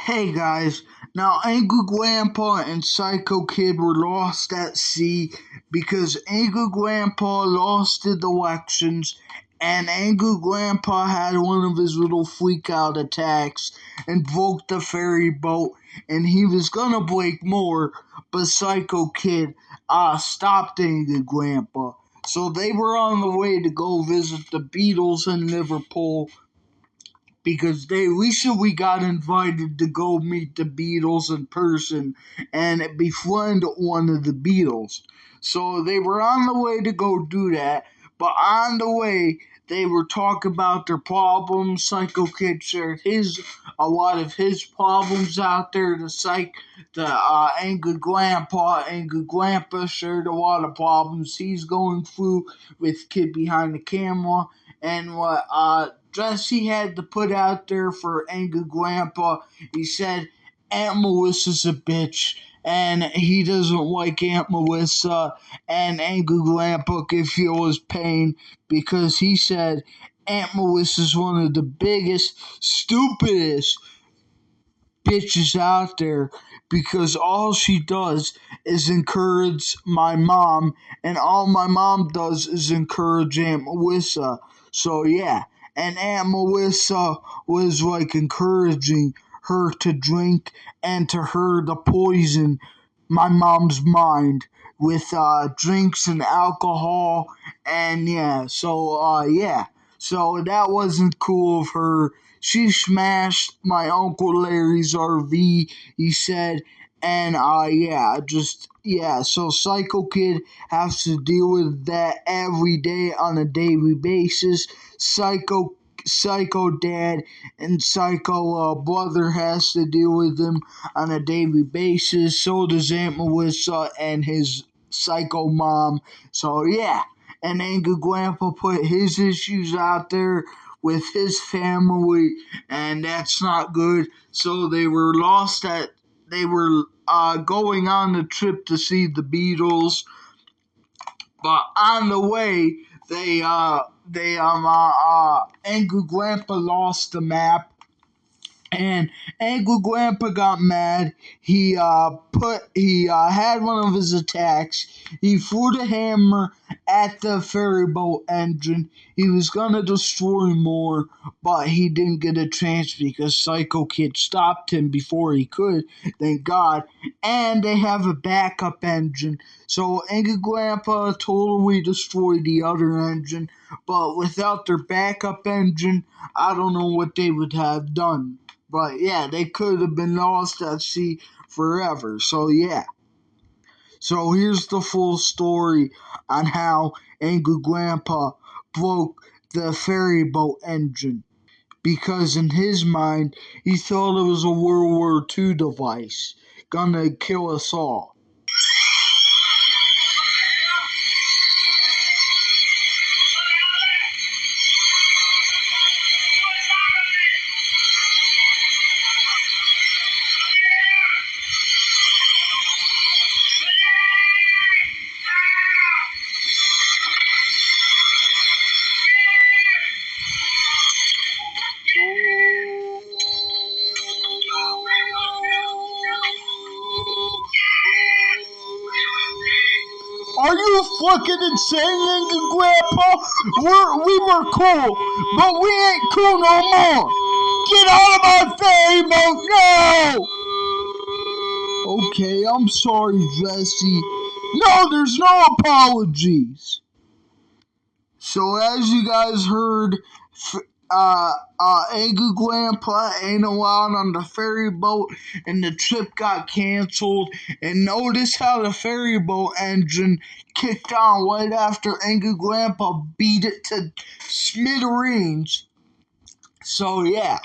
Hey guys, now Angry Grandpa and Psycho Kid were lost at sea because Angry Grandpa lost the elections and Angry Grandpa had one of his little freak out attacks and broke the ferry boat and he was gonna break more, but Psycho Kid stopped Angry Grandpa. So they were on the way to go visit the Beatles in Liverpool because they recently got invited to go meet the Beatles in person and befriend one of the Beatles. So they were on the way to go do that, but on the way they were talking about their problems. Psycho Kid shared a lot of his problems out there. The Angry Grandpa shared a lot of problems he's going through with Kid behind the camera and what Jesse had to put out there for Angry Grandpa. He said Aunt Melissa's a bitch and he doesn't like Aunt Melissa, and Angry Grandpa could feel his pain because he said Aunt Melissa's one of the biggest, stupidest bitches out there because all she does is encourage my mom, and all my mom does is encourage Aunt Melissa. So, yeah. And Aunt Melissa was like encouraging her to drink and to her to poison my mom's mind with drinks and alcohol. And yeah. So that wasn't cool of her. She smashed my Uncle Larry's RV, he said, and so Psycho Kid has to deal with that every day on a daily basis. Psycho Dad and Psycho Brother has to deal with him on a daily basis. So does Aunt Melissa and his Psycho Mom. So yeah, and Angry Grandpa put his issues out there with his family, and that's not good. So they were going on the trip to see the Beatles, but on the way Angry Grandpa lost the map and Angry Grandpa got mad. He had one of his attacks. He threw the hammer at the ferry boat engine. He was gonna destroy more, but he didn't get a chance because Psycho Kid stopped him before he could. Thank God. And they have a backup engine, so Angry Grandpa totally destroyed the other engine. But without their backup engine, I don't know what they would have done. But yeah, they could have been lost at sea forever. So yeah. So here's the full story on how Angry Grandpa broke the ferry boat engine. Because in his mind, he thought it was a World War II device, gonna kill us all. Are you fucking insane, Angry Grandpa? We were cool, but we ain't cool no more. Get out of my ferry boat now! Okay, I'm sorry, Jesse. No, there's no apologies. So as you guys heard, Angry Grandpa ain't allowed on the ferry boat, and the trip got canceled. And notice how the ferry boat engine kicked on right after Angry Grandpa beat it to smithereens. So yeah.